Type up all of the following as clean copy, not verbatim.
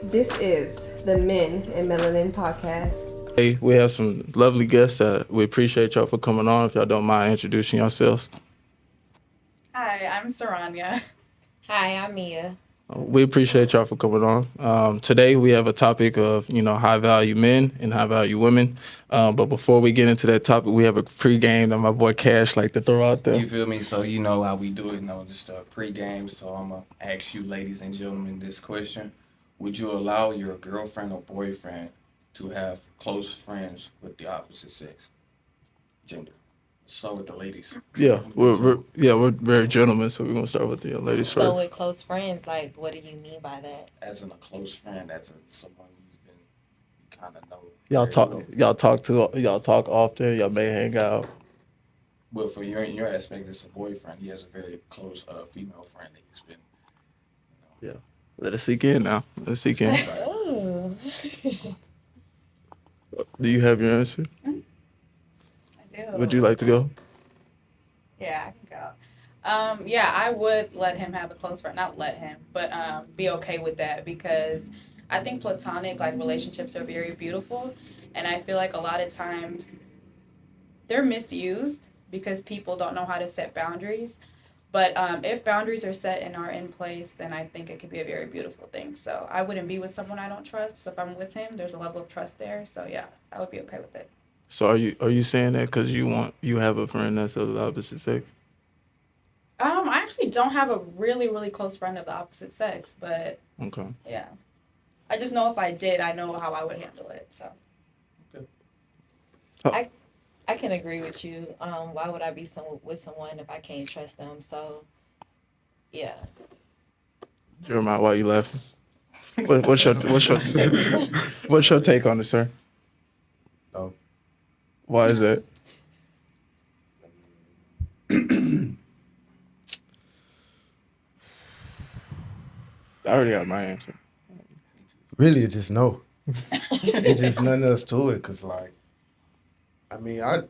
This is the Men and Melanin podcast. Hey, we have some lovely guests. We appreciate y'all for coming on. If y'all don't mind introducing yourselves, Hi, I'm Saranya. Hi, I'm Mia. we appreciate y'all for coming on. Today we have a topic of high value men and high value women. But before we get into that topic, we have a pregame that my boy Cash like to throw out there. You feel me? So you know how we do it, just a pregame. So I'm gonna ask you, ladies and gentlemen, this question: would you allow your girlfriend or boyfriend to have close friends with the opposite sex, gender? So with the ladies. Yeah, we're very gentlemen, so we're gonna start with the ladies So, first. with close friends, like, what do you mean by that? As in a close friend, as in someone you've been you kind of know. Y'all very talk, well. y'all talk often. Y'all may hang out. But for your aspect, it's a boyfriend. He has a very close female friend that he's been. Yeah, let it sink in now. Let it sink in. Ooh. Do you have your answer? I do. Would you like to go? Yeah, I can go. Yeah, I would let him have a close friend. Not let him, but be okay with that because I think platonic relationships are very beautiful, and I feel like a lot of times they're misused because people don't know how to set boundaries. But if boundaries are set and are in place, then I think it could be a very beautiful thing. So I wouldn't be with someone I don't trust. So if I'm with him, there's a level of trust there. So yeah, I would be okay with it. So are you saying that because you have a friend that's of the opposite sex? I actually don't have a really, really close friend of the opposite sex, but Okay. yeah. I just know if I did, I know how I would handle it. So I can agree with you. Why would I be with someone if I can't trust them? So, yeah. Jeremiah, why you laughing? What's your take on it, sir? No. Why is that? I already got my answer. Really, it's just no. It's just nothing else to it. Cause like, I mean, I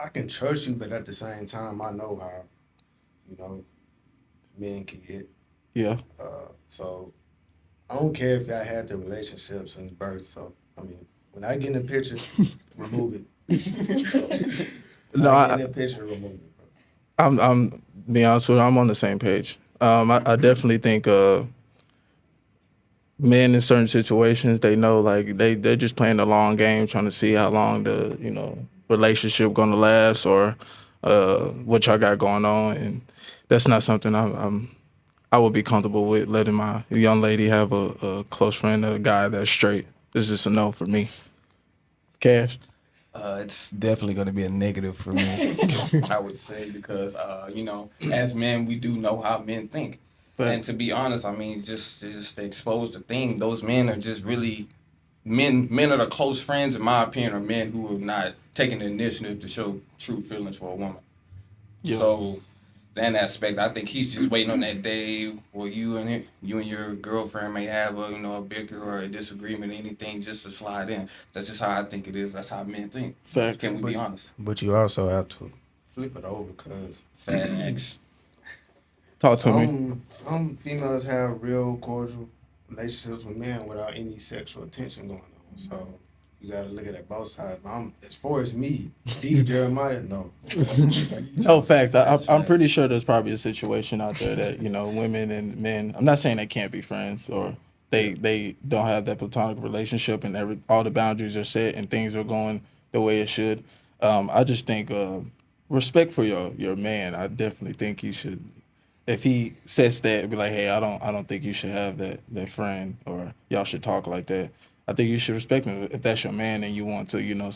can trust you, but at the same time, I know how, men can get. Yeah. So I don't care if I had the relationship since birth. So I mean, when I get in the picture, remove it. No, I get in the picture, remove it. Bro. I'm be honest with you, I'm on the same page. I definitely think men in certain situations they know like they're just playing the long game, trying to see how long the relationship gonna last or what y'all got going on, and that's not something I would be comfortable with letting my young lady have a close friend of a guy that's straight. This is just a no for me. Cash. It's definitely going to be a negative for me, I would say, because as men, we do know how men think, and to be honest, I mean, just to expose the thing, those men are just really men. Men are the close friends, in my opinion, are men who are not taking the initiative to show true feelings for a woman. Yeah. So that aspect, I think he's just waiting on that day where you and your girlfriend may have a bicker or a disagreement, anything, just to slide in. That's just how I think it is. That's how men think. Facts. Can we be honest? But you also have to flip it over, cause Facts. Talk to me. some females have real cordial relationships with men without any sexual attention going on. So you got to look at it both sides. As far as me, D Jeremiah, no. No facts. I'm Facts. pretty sure there's probably a situation out there that women and men. I'm not saying they can't be friends or they don't have that platonic relationship and all the boundaries are set and things are going the way it should. I just think respect for your man. I definitely think you should. If he says that, be like, hey, I don't think you should have that friend or y'all should talk like that. I think you should respect him if that's your man and you want to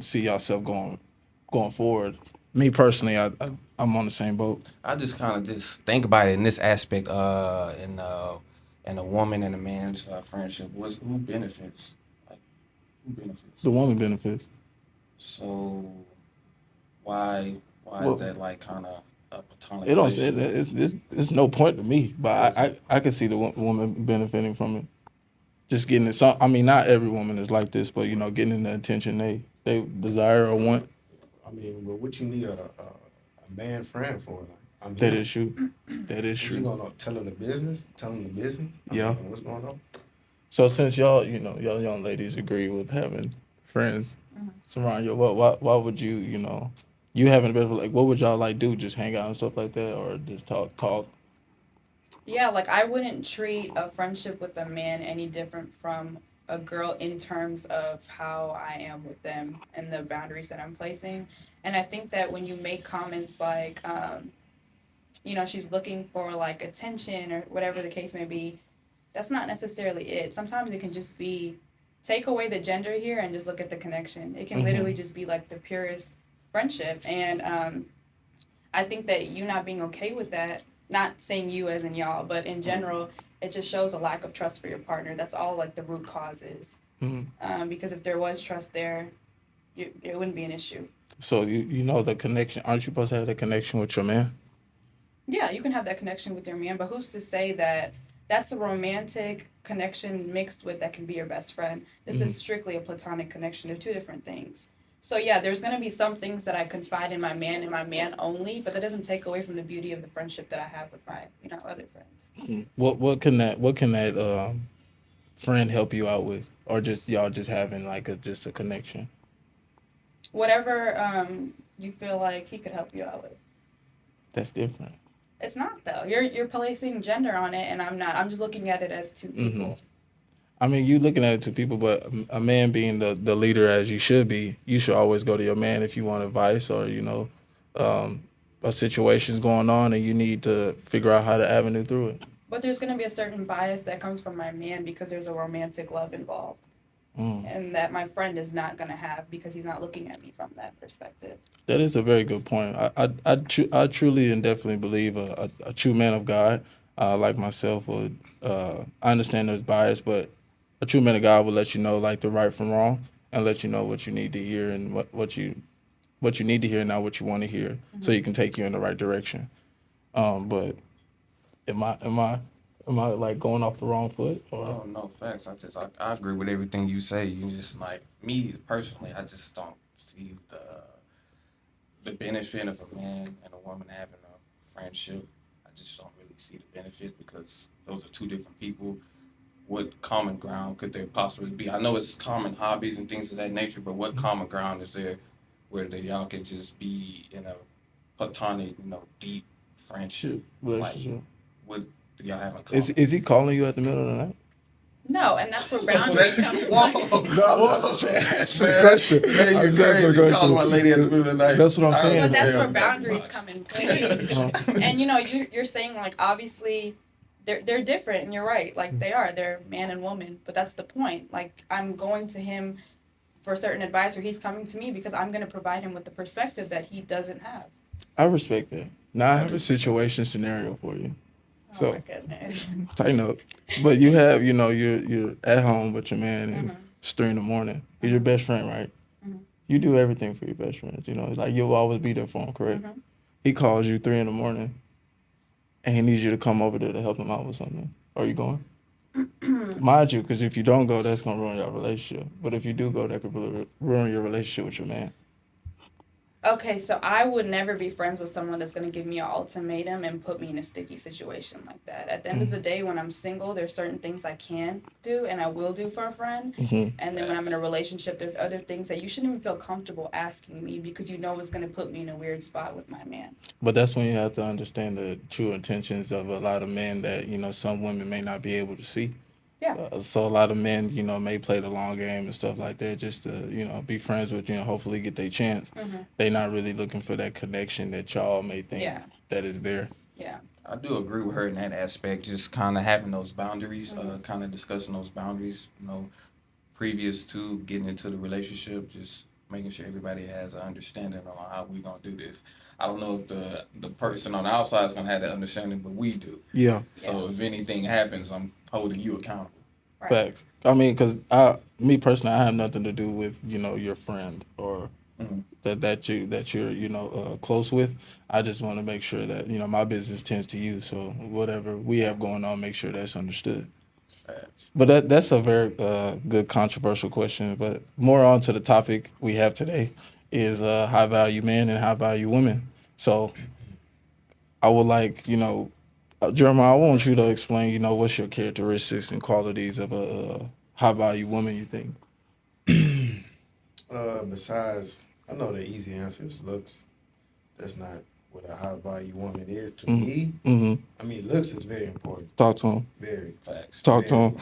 see yourself going forward. Me personally, I'm on the same boat. I just kind of just think about it in this aspect, in a woman and a man's friendship. Who benefits? Like, who benefits? The woman benefits. So why Well, is that like kind of a platonic It don't say relationship? that. It's no point to me, but I can see the woman benefiting from it. Just getting it. I mean, not every woman is like this, but getting the attention they desire or want. I mean, but what you need a man friend for? Like, I'm That here. is true. That is Is he true. gonna tell her the business? Tell him the business? I Yeah. mean, what's going on? So since y'all, y'all young ladies agree with having friends Mhm. surround you, why would you, you having a bit of like, what would y'all like do? Just hang out and stuff like that, or just talk? Yeah, like I wouldn't treat a friendship with a man any different from a girl in terms of how I am with them and the boundaries that I'm placing. And I think that when you make comments like, she's looking for like attention or whatever the case may be, that's not necessarily it. Sometimes it can just be take away the gender here and just look at the connection. It can literally just be like the purest friendship. And I think that you not being okay with that, not saying you as in y'all, but in general, it just shows a lack of trust for your partner. That's all like the root cause is. Because if there was trust there, it wouldn't be an issue. So you know the connection. Aren't you supposed to have the connection with your man? Yeah, you can have that connection with your man, but who's to say that that's a romantic connection mixed with that can be your best friend? This is strictly a platonic connection. They're two different things. So yeah, there's gonna be some things that I confide in my man and my man only, but that doesn't take away from the beauty of the friendship that I have with my, other friends. What can that friend help you out with, or just y'all just having like just a connection? Whatever you feel like he could help you out with. That's different. It's not though. You're placing gender on it, and I'm not. I'm just looking at it as two people. I mean, you looking at it to people, but a man being the leader as you should be, you should always go to your man if you want advice or a situation's going on and you need to figure out how to avenue through it. But there's going to be a certain bias that comes from my man because there's a romantic love involved. And that my friend is not going to have because he's not looking at me from that perspective. That is a very good point. I truly and definitely believe a true man of God, like myself, would. I understand there's bias, but a true man of God will let you know like the right from wrong and let you know what you need to hear and what you need to hear, not what you want to hear, so he can take you in the right direction. But am I like going off the wrong foot? Or? Oh no, facts. I agree with everything you say. You just like me personally. I just don't see the benefit of a man and a woman having a friendship. I just don't really see the benefit because those are two different people. What common ground could there possibly be? I know it's common hobbies and things of that nature, but what common ground is there where y'all could just be in a platonic, deep friendship? Relationship. Like, what do y'all have in common? Is he calling you at the middle of the night? No, and that's where boundaries come in. That's the question. Man, you're crazy. Calling my lady at the middle of the night. That's what I'm saying. But that's where boundaries come in place. And you're saying like obviously they're different, and you're right. Like they're man and woman. But that's the point. Like I'm going to him for certain advice, or he's coming to me because I'm going to provide him with the perspective that he doesn't have. I respect that. Now I have a situation scenario for you. So, oh my goodness. tighten up. But you have, you're at home with your man and it's 3 a.m. He's your best friend, right? You do everything for your best friends. It's like you'll always be there for him, correct? He calls you 3 a.m. and he needs you to come over there to help him out with something. Are you going? Mind you, because if you don't go, that's going to ruin your relationship. But if you do go, that could ruin your relationship with your man. Okay, so I would never be friends with someone that's going to give me an ultimatum and put me in a sticky situation like that. At the end of the day, when I'm single, there's certain things I can do and I will do for a friend. And then when I'm in a relationship, there's other things that you shouldn't even feel comfortable asking me because it's going to put me in a weird spot with my man. But that's when you have to understand the true intentions of a lot of men that, some women may not be able to see. Yeah. So a lot of men, may play the long game and stuff like that just to, be friends with you and hopefully get their chance. They're not really looking for that connection that y'all may think that is there. Yeah. I do agree with her in that aspect, just kind of having those boundaries, kind of discussing those boundaries, previous to getting into the relationship, just making sure everybody has an understanding on how we going to do this. I don't know if the person on the outside is going to have that understanding, but we do. Yeah. So if anything happens, I'm holding you accountable. Right. Facts. I mean, because me personally, I have nothing to do with, your friend or that you're close with. I just want to make sure that, my business tends to you. So whatever we have going on, make sure that's understood. But that's a very good controversial question. But more on to the topic we have today is high value men and high value women. So I would like, Jeremiah, I want you to explain, what's your characteristics and qualities of a high value woman, you think? Besides, I know the easy answer is looks. That's not what a high value woman is to Mm-hmm. me. Mm-hmm. I mean, looks is very important. Talk to him. Very. Facts. Talk to him.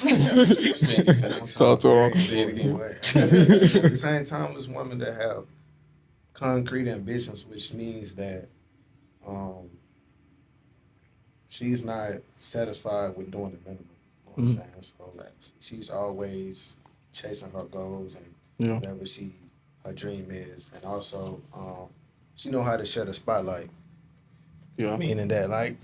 Talk to Very him. Say it again. important. But at the same time, there's women that have concrete ambitions, which means that um, she's not satisfied with doing the minimum. You know what I'm saying? So she's always chasing her goals and Yeah. whatever her dream is, and also she know how to share the spotlight. Yeah. Meaning that, like,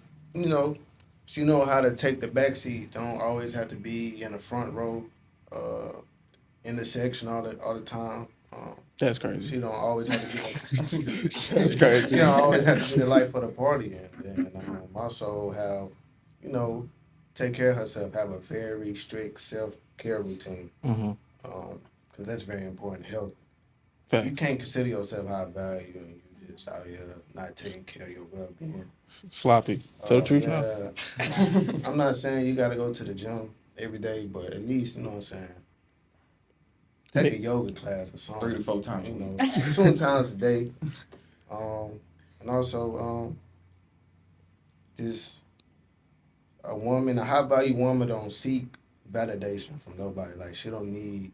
she know how to take the back seat. Don't always have to be in the front row, in the section all the time. That's crazy. She don't always have to be. That's crazy. She don't always have to be the life of the party, and also have, take care of herself. Have a very strict self-care routine. Mm-hmm. Because that's very important. Health. Facts. You can't consider yourself high value and you just out here not taking care of your well-being. Sloppy. Tell the truth now. I'm not saying you got to go to the gym every day, but at least, you know what I'm saying, take a yoga class or something. 3 to 4 times a week. 2 times a day. And also, just a high-value woman don't seek validation from nobody. Like, she don't need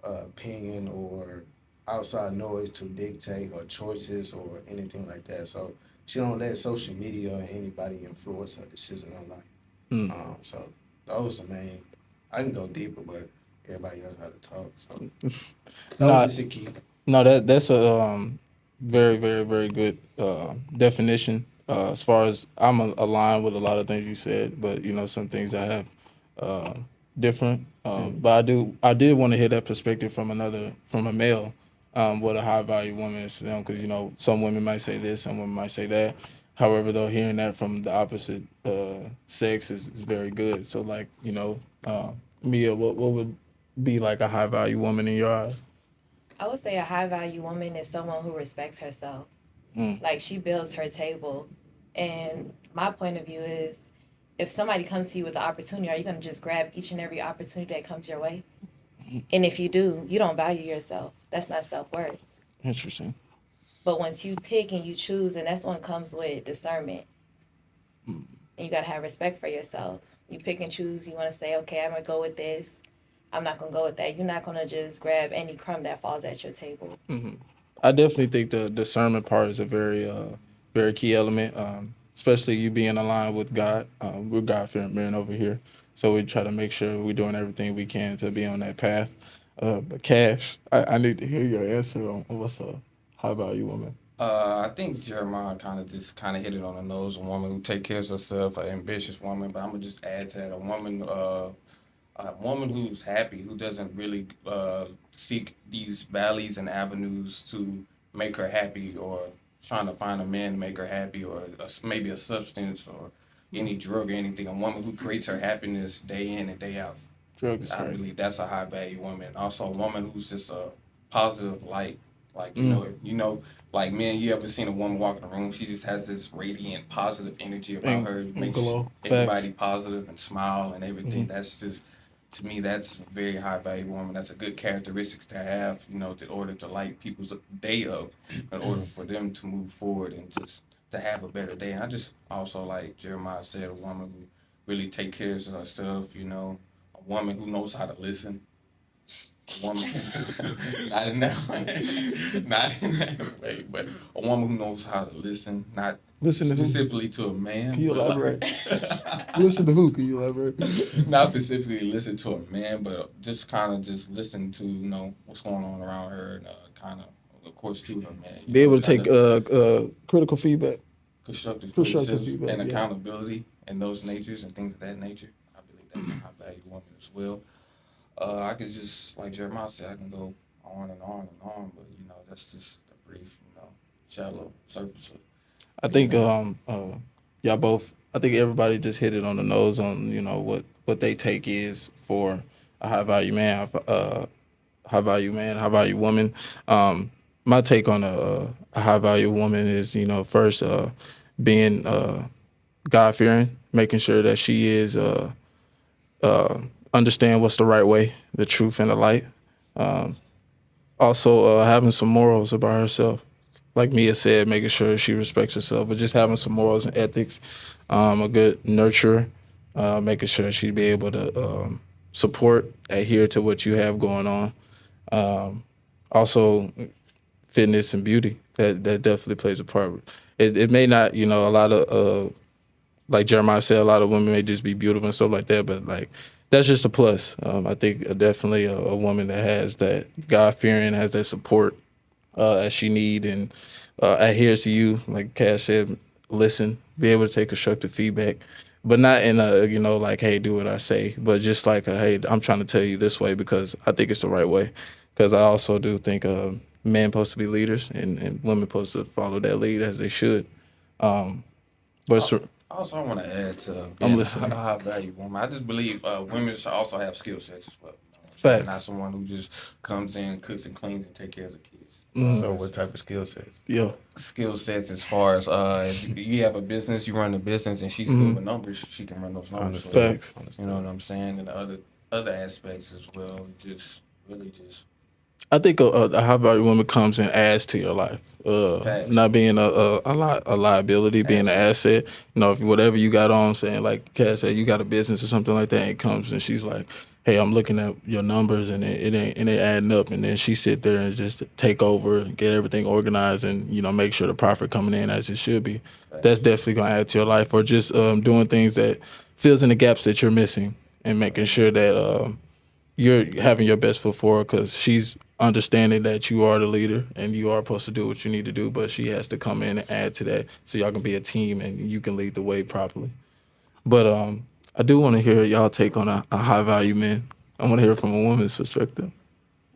opinion or outside noise to dictate her choices or anything like that. So she don't let social media or anybody influence her decision in life. So those are the main. I can go deeper, but everybody else has to talk. So that was just a key. No, that's a very, very, very good definition. As far as I'm aligned with a lot of things you said, but some things I have different. But I did want to hear that perspective from a male, what a high value woman is to them, because some women might say this, some women might say that. However, though, hearing that from the opposite sex is very good. So, like, Mia, what would be like a high value woman in your eyes? I would say a high value woman is someone who respects herself. Like, she builds her table. And my point of view is, if somebody comes to you with an opportunity, are you going to just grab each and every opportunity that comes your way? And if you do, you don't value yourself. That's not self-worth. Interesting. But once you pick and you choose, and that's when comes with discernment. And you got to have respect for yourself. You pick and choose. You want to say, okay, I'm going to go with this. I'm not going to go with that. You're not going to just grab any crumb that falls at your table. Mm-hmm. I definitely think the discernment part is a very, very key element, especially you being aligned with God. We're God-fearing men over here, so we try to make sure we're doing everything we can to be on that path. But Cash, I need to hear your answer on what's a high-value woman. I think Jeremiah kind of hit it on the nose. A woman who take care of herself, an ambitious woman. But I'm gonna just add to that a woman who's happy, who doesn't really seek these valleys and avenues to make her happy, or trying to find a man to make her happy, or maybe a substance or any drug or anything. A woman who creates her happiness day in and day out. Drugs. I believe that's a high value woman. Also, a woman who's just a positive light. Like, like, man, you ever seen a woman walk in the room? She just has this radiant, positive energy about her. Makes everybody positive and smile and everything. That's just, to me, that's a very high value woman. That's a good characteristic to have, in order to light people's day up, in order for them to move forward and just to have a better day. And I just also, like Jeremiah said, a woman who really takes care of herself, a woman who knows how to listen. A woman, not in that way, but a woman who knows how to listen, not listen to specifically to a man. Can you elaborate? Listen to who? Can you elaborate? Not specifically listen to a man, but just kind of just listen to what's going on around her, and kind of course, to her man. Be able to take critical feedback, constructive feedback, and accountability, and those natures and things of that nature. I believe that's a high value woman as well. I could just, like Jeremiah said, I can go on and on and on, but that's just a brief, shallow surface. I think y'all both. I think everybody just hit it on the nose on what they take is for a high value man, high value woman. My take on a high value woman is first being God fearing, making sure that she is understand what's the right way, the truth and the light. Um, Also, having some morals about herself, like Mia said, making sure she respects herself, but just having some morals and ethics, a good nurturer, making sure she'd be able to support, adhere to what you have going on. Um, Also, fitness and beauty that definitely plays a part. It may not, a lot of like Jeremiah said, a lot of women may just be beautiful and stuff like that, but like that's just a plus. I think definitely a woman that has that God fearing, has that support as she need, and adheres to you, like Cash said, listen, be able to take constructive feedback, but not in a like, hey, do what I say, but just like hey, I'm trying to tell you this way because I think it's the right way. Because I also do think men supposed to be leaders, and women supposed to follow that lead as they should. Um, but Also, I want to add to I'm being a listening. high value woman. I just believe women should also have skill sets as well. Facts. Not someone who just comes in, cooks and cleans, and take care of the kids. So what type of skill sets? Yeah. Skill sets as far as if you have a business, you run a business, and she's good with numbers, she can run those numbers. Facts. You know what I'm saying? And other aspects as well. Just really just. I think a high value woman comes and adds to your life. Facts. Not being a liability, being an asset. If whatever you got on, saying like Cass said, you got a business or something like that, and it comes and she's like, "Hey, I'm looking at your numbers and it ain't adding up," and then she sit there and just take over, and get everything organized, and make sure the profit coming in as it should be. That's definitely gonna add to your life, or just doing things that fills in the gaps that you're missing, and making sure that you're having your best foot forward, because she's understanding that you are the leader and you are supposed to do what you need to do, but she has to come in and add to that so y'all can be a team and you can lead the way properly. But I do want to hear y'all take on a high value man. I want to hear from a woman's perspective.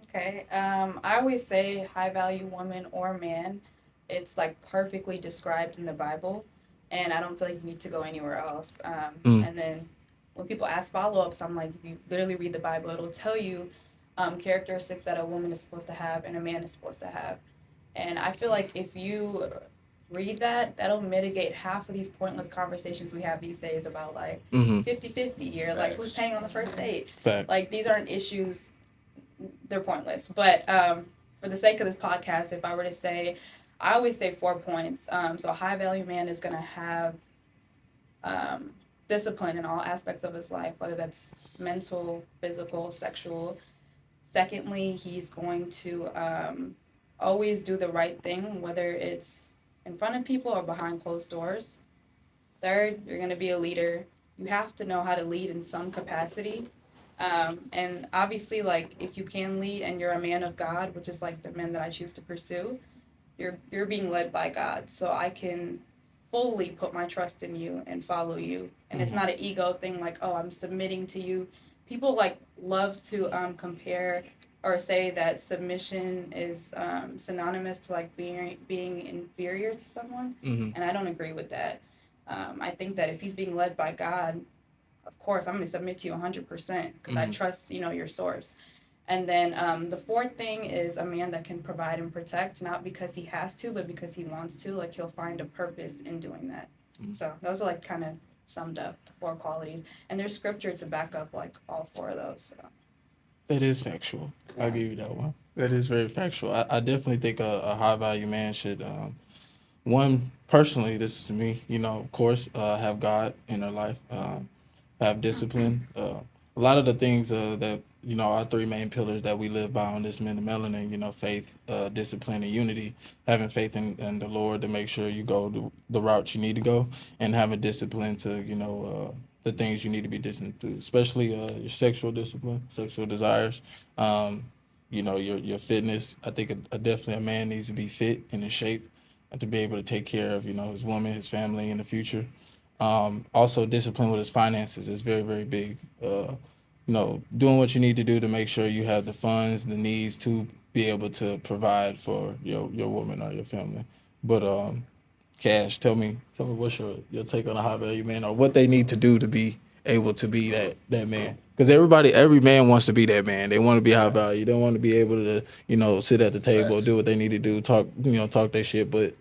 Okay. I always say high value woman or man. It's like perfectly described in the Bible, and I don't feel like you need to go anywhere else. And then when people ask follow ups, I'm like, if you literally read the Bible, it'll tell you characteristics that a woman is supposed to have and a man is supposed to have. And I feel like if you read that, that'll mitigate half of these pointless conversations we have these days about like 50-50 or like who's paying on the first date. Facts. Like these aren't issues, they're pointless. But for the sake of this podcast, if I were to say, I always say 4 points. So a high value man is going to have discipline in all aspects of his life, whether that's mental, physical, sexual. Secondly, he's going to always do the right thing, whether it's in front of people or behind closed doors. Third, you're going to be a leader. You have to know how to lead in some capacity. And obviously, like, if you can lead and you're a man of God, which is like the men that I choose to pursue, you're being led by God. So I can fully put my trust in you and follow you. And it's not an ego thing like, oh, I'm submitting to you. People like love to compare or say that submission is synonymous to like being inferior to someone. And I don't agree with that. I think that if he's being led by God, of course, I'm going to submit to you 100% because I trust, your source. And then the fourth thing is a man that can provide and protect, not because he has to, but because he wants to. Like, he'll find a purpose in doing that. So those are, like, kind of summed up, the 4 qualities. And there's scripture to back up, like, all 4 of those. So. That is factual. I'll give you that one. That is very factual. I definitely think a high-value man should, one, personally, this is me, of course, have God in their life, have discipline. A lot of the things that, our 3 main pillars that we live by on this Men of Melanin, faith, discipline, and unity, having faith in the Lord to make sure you go the route you need to go, and having discipline to, the things you need to be disciplined to, especially your sexual discipline, sexual desires, your fitness. I think definitely a man needs to be fit and in shape and to be able to take care of, his woman, his family in the future. Also, discipline with his finances is very, very big. Doing what you need to do to make sure you have the funds, the needs to be able to provide for your woman or your family. But Cash, tell me what's your take on a high value man, or what they need to do to be able to be that man. Because every man wants to be that man. They want to be high value. They want to be able to, sit at the table, do what they need to do, talk their shit. But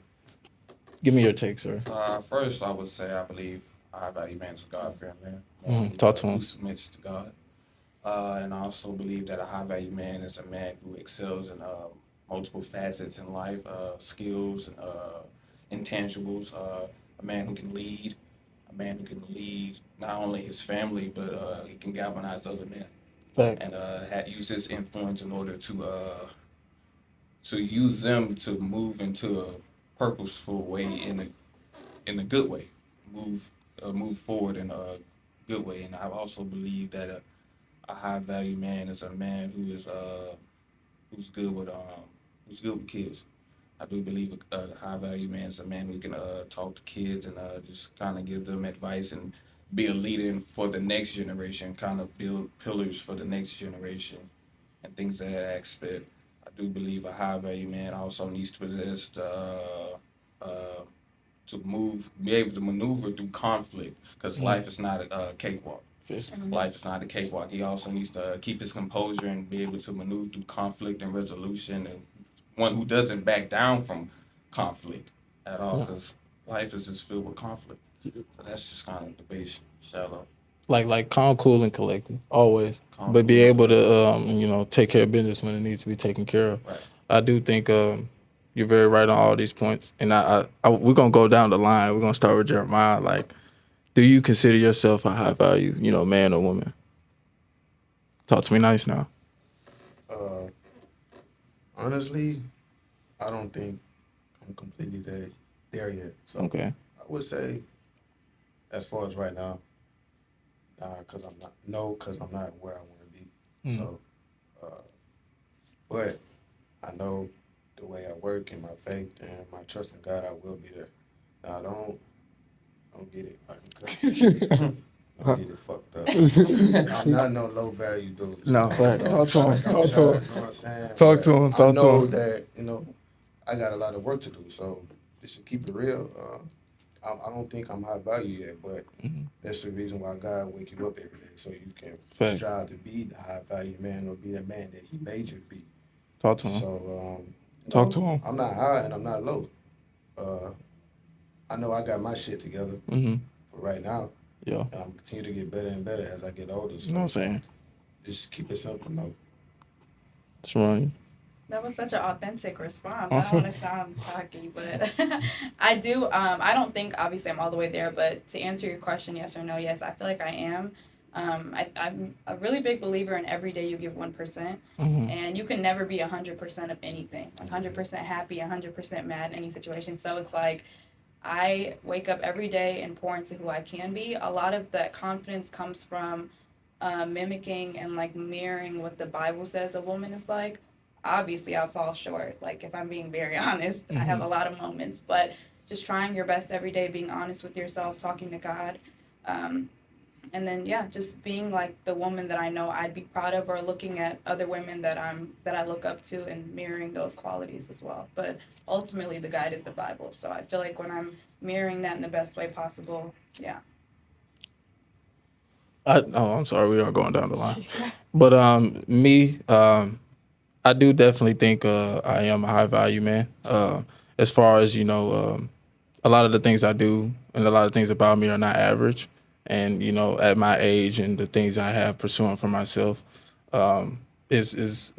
give me your take, sir. First, I would say I believe a high value man is a God fearing man. Talk to him. Who submits to God. And I also believe that a high value man is a man who excels in multiple facets in life, skills and intangibles. A man who can lead, not only his family, but he can galvanize other men. Facts. And use his influence in order to use them to move into a purposeful way in a good way, move forward in a good way. And I also believe that a high value man is a man who's good with kids. I do believe a high value man is a man who can talk to kids and just kind of give them advice and be a leader for the next generation, kind of build pillars for the next generation and things of that aspect. I do believe a high value man also needs to possess be able to maneuver through conflict, because life is not a cakewalk. Life is not a cakewalk. He also needs to keep his composure and be able to maneuver through conflict and resolution, and one who doesn't back down from conflict at all, because life is just filled with conflict. So that's just kind of the base, shallow. Like calm, cool, and collected, always. Calm, But be cool, able to, take care of business when it needs to be taken care of. Right. I do think you're very right on all these points. And we're going to go down the line. We're going to start with Jeremiah. Like, do you consider yourself a high value, man or woman? Talk to me nice now. Honestly, I don't think I'm completely there yet. So Okay. I would say, as far as right now, because I'm not where I want to be. So, but I know the way I work and my faith and my trust in God, I will be there. Now, don't get it. Don't get it fucked up. I'm not no low value dude. No, right. Talk to him. You know what I'm saying? Talk to him. I know that, I got a lot of work to do. So just to keep it real, I don't think I'm high value yet, but that's the reason why God wake you up every day, so you can strive to be the high value man or be the man that He made you to be. Talk to him. So talk to him. I'm not high and I'm not low. I know I got my shit together for right now. Yeah. And I'm continue to get better and better as I get older. So You know what I'm saying? Just keep it simple, no. That's right. That was such an authentic response. I don't want to sound cocky, but I do. I don't think, obviously, I'm all the way there. But to answer your question, yes or no, yes, I feel like I am. I'm a really big believer in every day you give 1%. And you can never be 100% of anything. 100% happy, 100% mad in any situation. So it's like I wake up every day and pour into who I can be. A lot of that confidence comes from mimicking and like mirroring what the Bible says a woman is like. Obviously, I fall short. Like, if I'm being very honest, I have a lot of moments, but just trying your best every day, being honest with yourself, talking to God, and then just being like the woman that I know I'd be proud of, or looking at other women that I look up to and mirroring those qualities as well. But ultimately, the guide is the Bible. So I feel like when I'm mirroring that in the best way possible, I'm sorry, we are going down the line. But me, I do definitely think I am a high value man. As far as, a lot of the things I do and a lot of things about me are not average. And, at my age and the things I have pursuing for myself is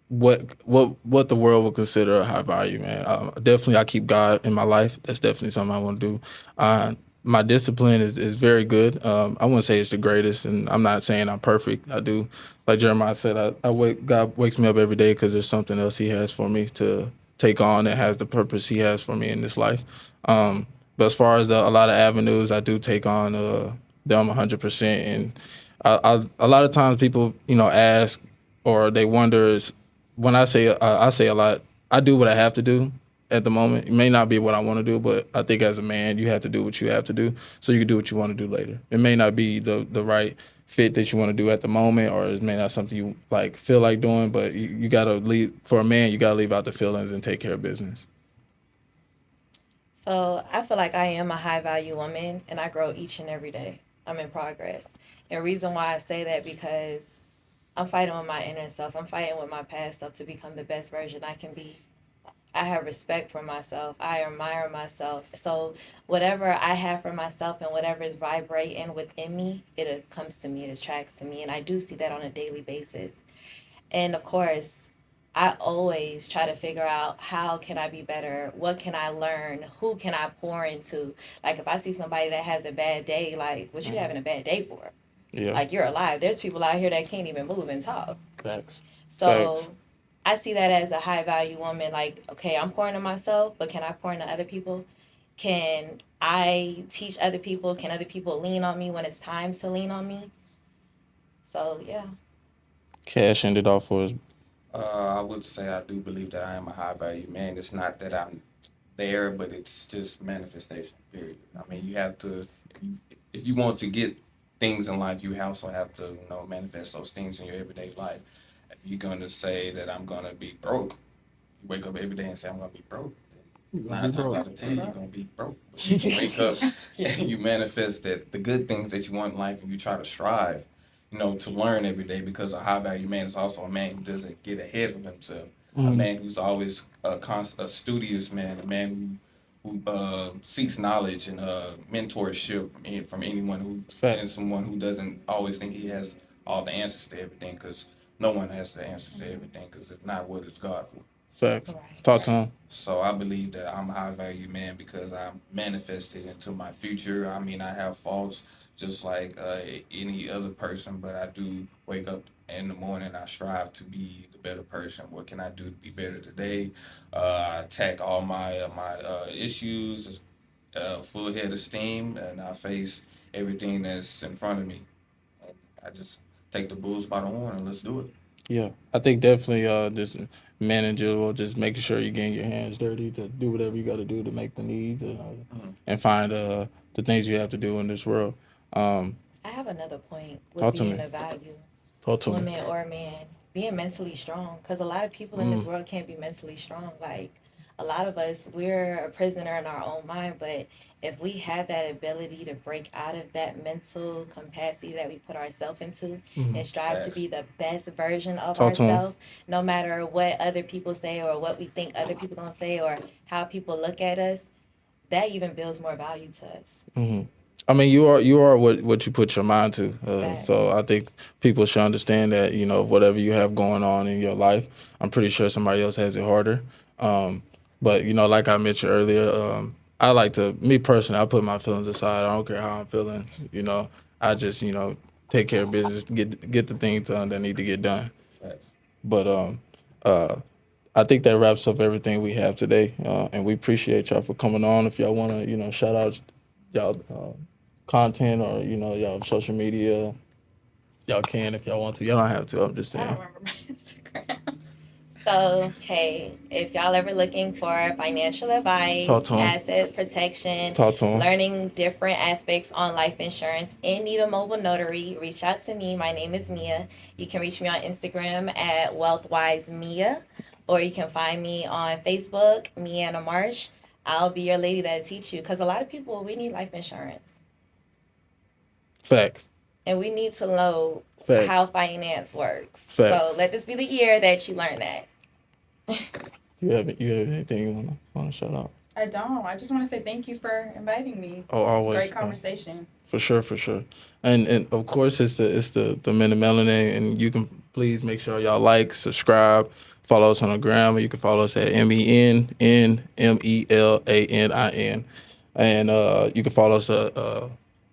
what the world would consider a high value man. Definitely, I keep God in my life. That's definitely something I want to do. My discipline is very good. I wouldn't say it's the greatest, and I'm not saying I'm perfect. I do, like Jeremiah said, God wakes me up every day because there's something else He has for me to take on that has the purpose He has for me in this life. But as far as a lot of avenues, I do take on them 100%. And a lot of times people, ask or they wonder is when I say a lot, I do what I have to do at the moment. It may not be what I want to do, but I think as a man, you have to do what you have to do so you can do what you want to do later. It may not be the right fit that you want to do at the moment, or it may not something you like feel like doing, but you got to leave. For a man, you got to leave out the feelings and take care of business. So I feel like I am a high value woman, and I grow each and every day. I'm in progress. And the reason why I say that, because I'm fighting with my inner self. I'm fighting with my past self to become the best version I can be. I have respect for myself. I admire myself. So whatever I have for myself and whatever is vibrating within me, it comes to me, it attracts to me. And I do see that on a daily basis. And of course, I always try to figure out how can I be better? What can I learn? Who can I pour into? Like if I see somebody that has a bad day, like what you having a bad day for? Yeah. Like you're alive. There's people out here that can't even move and talk. Facts. So Facts. I see that as a high value woman. Like, okay, I'm pouring into myself, but can I pour into other people? Can I teach other people? Can other people lean on me when it's time to lean on me? So yeah. Cash ended off for us. I would say I do believe that I am a high value man. It's not that I'm there, but it's just manifestation. Period. I mean, you have to if you want to get things in life, you also have to manifest those things in your everyday life. If you're gonna say that I'm gonna be broke, you wake up every day and say I'm gonna be broke. 9 times out of 10, you're gonna be broke. But you wake up and you manifest that the good things that you want in life, and you try to strive, to learn every day. Because a high value man is also a man who doesn't get ahead of himself, a man who's always a studious man, a man who seeks knowledge and mentorship from anyone and someone who doesn't always think he has all the answers to everything. Because no one has the answers to everything. Because if not, what is God for? Facts. Talk to him. So I believe that I'm a high value man because I manifested into my future. I mean, I have faults just like any other person, but I do wake up in the morning. I strive to be the better person. What can I do to be better today? I attack all my issues, full head of steam, and I face everything that's in front of me. And I just take the bulls by the horn and let's do it. Yeah, I think definitely just managing or just making sure you're getting your hands dirty to do whatever you got to do to make the needs and find the things you have to do in this world. I have another point with being a value, woman or man, being mentally strong. Because a lot of people in this world can't be mentally strong. Like a lot of us, we're a prisoner in our own mind, but if we have that ability to break out of that mental capacity that we put ourselves into and strive to be the best version of ourselves, no matter what other people say or what we think other people gonna say or how people look at us, that even builds more value to us. I mean, you are what you put your mind to. So I think people should understand that, whatever you have going on in your life, I'm pretty sure somebody else has it harder. But, like I mentioned earlier, I like to, me personally, I put my feelings aside. I don't care how I'm feeling. I just, take care of business, get the things done that need to get done. But I think that wraps up everything we have today. And we appreciate y'all for coming on. If y'all want to, shout out y'all content or, y'all social media, y'all can if y'all want to. Y'all don't have to. I'm just saying. I don't remember my Instagram. So, hey, if y'all ever looking for financial advice, asset protection, learning different aspects on life insurance, and need a mobile notary, reach out to me. My name is Mia. You can reach me on Instagram at WealthWiseMia, or you can find me on Facebook, Mianna Marsh. I'll be your lady that'll teach you, because a lot of people, we need life insurance. Facts. And we need to know how finance works. So let this be the year that you learn that. You have anything you want to shout out? I don't. I just want to say thank you for inviting me. Oh, always. It's a great conversation. For sure. And of course it's the Men of Melanin, and you can please make sure y'all like, subscribe, follow us on the gram, or you can follow us at MENNMELANIN. And you can follow us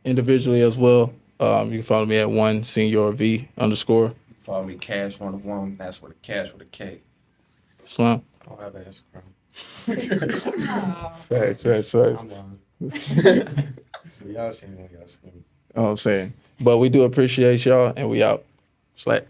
individually as well. You can follow me at @1SeniorV_. You can follow me Cash One of One. That's with a Cash with a K. Slam. I don't have an Instagram. Facts. I'm on. Y'all see me. I'm saying. But we do appreciate y'all, and we out. Slack.